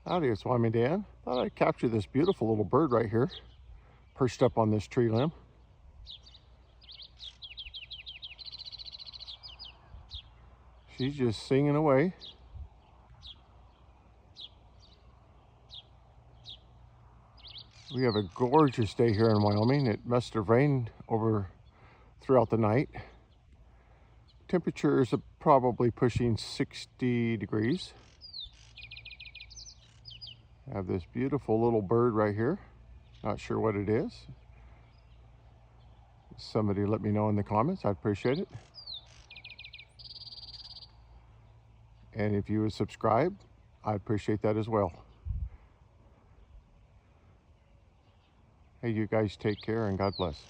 Howdy, it's Wyoming Dan. Thought I'd capture this beautiful little bird right here, perched up on this tree limb. She's just singing away. We have a gorgeous day here in Wyoming. It must have rained throughout the night. Temperature is probably pushing 60 degrees. I have this beautiful little bird right here. Not sure what it is. Somebody let me know in the comments. I'd appreciate it. And if you would subscribe, I'd appreciate that as well. Hey, you guys take care and God bless.